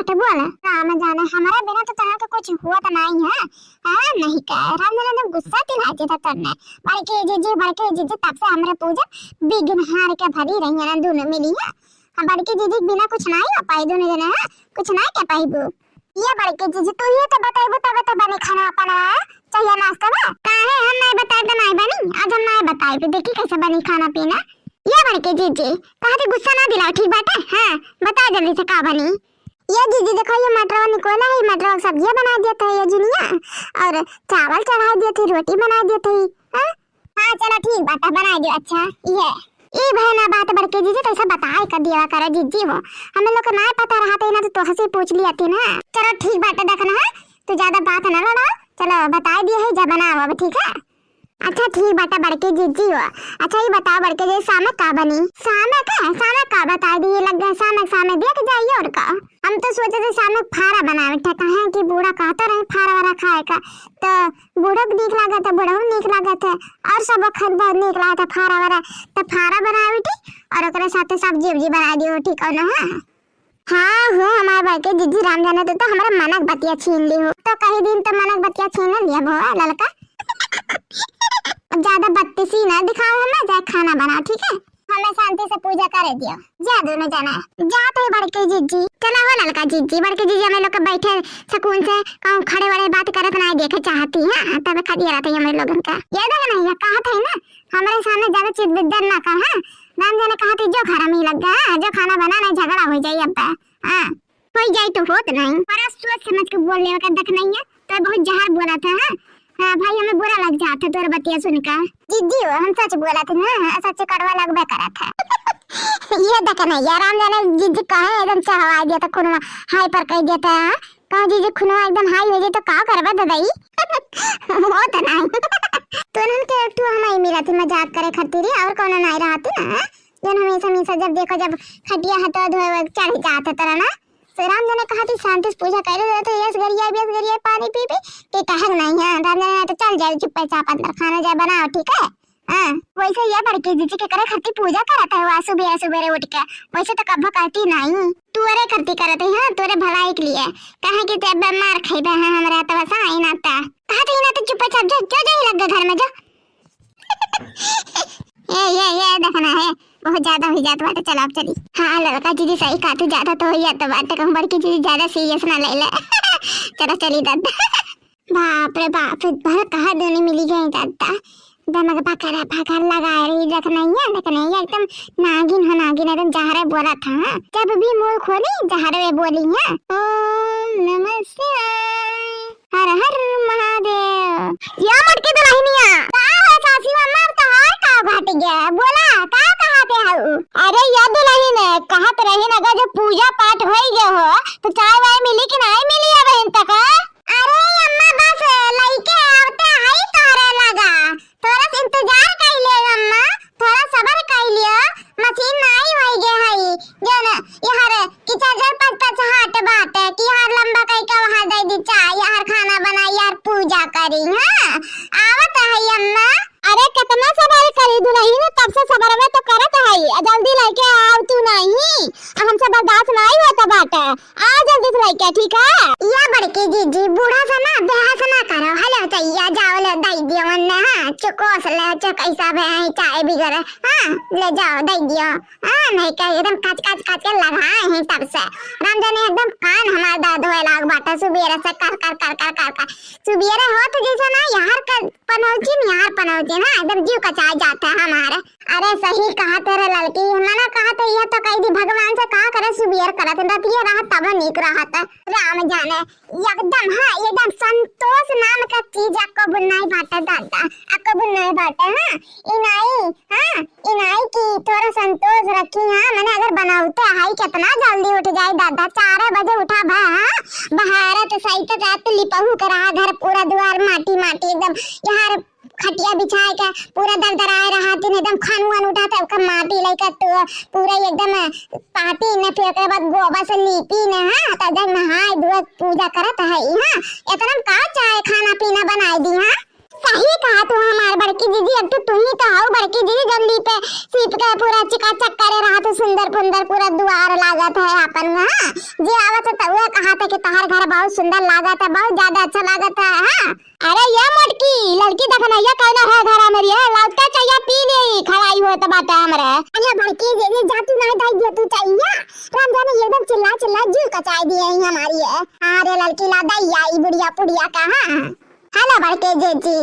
बाटे बोला राम जाने हमारा बिना तो तरह का कुछ हुआ तो नहीं है। हां नहीं कह राम जाने ने गुस्सा दिला देता तरने बड़के जीजे तब से हमरे पूजा बिगन हार के भरी रही है ना दोनों मिली है। हम बड़के जीजे बिना कुछ नहीं हो पाई दोनों जने है कुछ नहीं कह पाईबो। ये बड़के जीजे तू ही तो बताइबो तब तो बने खाना अपना चाहिए नाश्ता में काहे हम नहीं बताए तो नहीं बनी आज हम नहीं बताए पे देखी कैसे बनी खाना पीना। ये बड़के जीजे कहते गुस्सा ना दिलाओ ठीक बात है। हां बता जल्दी से का बनी। ये जीजी देखो ये मटर निकोला है मटर सब्जियां बना दिया था ये जुनिया और चावल चढ़ा दिया थी रोटी बना दिया थी। हां चलो ठीक बात है बना दियो। अच्छा ये बहना बात बड़के जीजी तो ऐसा बताए कर दिया करो जीजी वो हमें लोग को ना पता रहा था ना तो तोह से पूछ लिया थी ना। चलो ठीक बात है देखना है तू ज्यादा बात ना लड़ा चलो बता दिया है जब बनाओ अब ठीक है। अच्छा ठीक बात बड़के जीजी हो। अच्छा ये बताओ बड़के जी सामे का बनी सामे का बता दिए लग गया सामे देख जाइए और का हम तो सोचे थे सामे फारा बनावे था कहे कि बूढ़ा कहता रहे फारा वाला खाए का तो बूढ़ा को नीक लगा था बूढ़ा को नीक लगा था और सब खत बहुत नीक लगा था फारा वाला तो फारा बनावे थी और ओकरे साथे सब्जी उब्जी बना दियो ठीक है ना। हां हो हमारे बड़के जीजी राम जाने तो हमारा मनक बतिया छीन ली हो तो कई दिन तो मनक बतिया छीन लिया भोआ ललका ज्यादा बत्तीसी ना दिखाओ हमें जाए खाना बनाओ ठीक है। हमें शांति से पूजा करे दियो जा दोनों जाना जाते है बड़के जीजी चला हो ललका जीजी बड़के जीजी हमें लोग बैठे सुकून से कहूं खड़े बड़े बात करत ना देखे चाहती है तब खड़ी रहती है हमारे लोगन का याद है नहीं कहा था ना हमारे सामने ज्यादा चित विद्दन ना कर। हां राम जाने कहा थी जो घर में लग गया जो खाना बनाना झगड़ा हो जाए अब। हां कोई जाए तो होत नहीं पर सोच समझ के बोलने का दक नहीं है तो बहुत जहर बोला था। हां भाई हमें बुरा लग जाता तोर बतिया सुनकर जीजी हो हम सच बोला था ना सच कड़वा लगबे करा था। ये देख ना यार राम जाने जीजी कहे एकदम चढ़वा दिया तो खुनवा हाई पर कह देता है कहा जीजी खुनवा एकदम हाई हो जाए तो का करबा ददाई हो तो नहीं तोनन के एक तो हमारी मिला थी मजाक करे खातिर और कौन नहीं रहती ना जन हमेशा जब देखो जब खटिया हटा धोए चढ़ जाता तरह ना राम जाने कहा थी शांति से पूजा कर रहे थे यस गरिया पानी पी ते कहे नहीं है राम जाने तो चल जाए चुपचाप अंदर खाना जाए बनाओ ठीक है। हां वैसे ये बड़के जीजी के करे खट्टी पूजा करता है वो सुबह उठ के वैसे तो कभी करती नहीं तू अरे करती करत है। हां तोरे भलाई के लिए कहे कि ते मार खइबे है हमरा तो वैसा ही ना ता कहा थी ना तो चुपचाप जो लग घर में जो ये देखना है बहुत ज्यादा हो जाता बात चल आप चली। हां लड़का जीजी सही कहा तू ज्यादा तो हो जाता बात कम बड़की जीजी ज्यादा सीरियस ना ले ले चलो चली दादा बाप रे भर कहा दोनों मिली गई दादा दमक भाकर लगा रही देख नहीं है एकदम नागिन एकदम जहरे बोला था। जब भी मुंह खोली जहरे बोली है ओम नमः शिवाय हर हर महादेव या मटके तो नहीं मिया का है सासी मम्मा तो हाय का घाट गया बोला का कहते हो। अरे याद नहीं ने कहत रही ना जो पूजा पाठ होई गयो हो तो चाय वाय मिली कि नहीं मिली है बहन तक। अरे अम्मा बस लइके आवते हाई तोरे लगा थोड़ा इंतजार कर ले अम्मा थोड़ा सब्र कर लियो मशीन नहीं होई गे हई जो न यार किचा जर पच हाट बात है कि यार लंबा कई का वहां दे दी चाय यार खाना बना यार पूजा करी। हां आवत है अम्मा अरे कितना सबर करी तू नहीं ना तब से सबर में तो करत है जल्दी लेके आओ तू नहीं हमसे बर्दाश्त नहीं होता बात आ जल्दी से लेके ठीक है। या बड़के जीजी बूढ़ा सा ना बहस ना करो हेलो चाहिए जाओ ले दई दियो वरना। हां चकोस ले चक ऐसा है चाय भी करे। हां ले जाओ दई दियो। हां नहीं का एकदम काच के लगाए हैं तब से राम जाने एकदम कान हमारा दर्द होए लाग बाटा सुबेरे से कर सुबेरे हो तो जैसे ना यार कर पनौती ना एकदम जीव कचाई जाता है हमारे। अरे सही कहा तेरे लड़की मैंने कहा तो यह तो कही थी भगवान से कहा करे सुबेर करत रतिया रहा तब नीक रहता राम जाने एकदम। हां एकदम संतोष नाम का चीज आपको बुनाई बाटे दादा आपको बुनाई बाटे। हां इनाई की थोड़ा संतोष रखी। हां मैंने अगर बनाऊते हाई कितना जल्दी उठ जाए दादा 4 बजे उठा भा बहारत सही तो रात लिपहू करा घर पूरा द्वार माटी एकदम यार खटिया बिछाए के पूरा दरदराए रहा दिन एकदम खानुआन उठाता का माटी लेकर तो पूरा एकदम पाटी ने फिर के बाद गोबर से लीपी ने। हां त जब नहाए धोए पूजा करत है। हां इतना का चाहे खाना पीना बनाई दी। हां सही कहा तू हमार बड़की दीदी, अब तो तुम ही तो हो बड़की दीदी जल्दी पे सीप के पूरा चिकाचक करे रहा तो सुंदर पुंदर पूरा द्वार लागत है अपन में। हां जे आवत तो वो कहा था कि तहार घर बहुत सुंदर लागत है, बहुत ज्यादा अच्छा लागत है। हां अरे ये मोटकी लड़की देखना ये कहना है घर मेरी है लौटता चाहिए पी ले खड़ाई हो तो बात हमरे। अरे बड़की दीदी जा तू नहीं दई दे तू चाहिए राम जाने एकदम चिल्ला चिल्ला जीव कचाई दिए हमारी है। अरे लड़की ला दई आई बुढ़िया पुड़िया का। हां हेलो बड़के जीजी।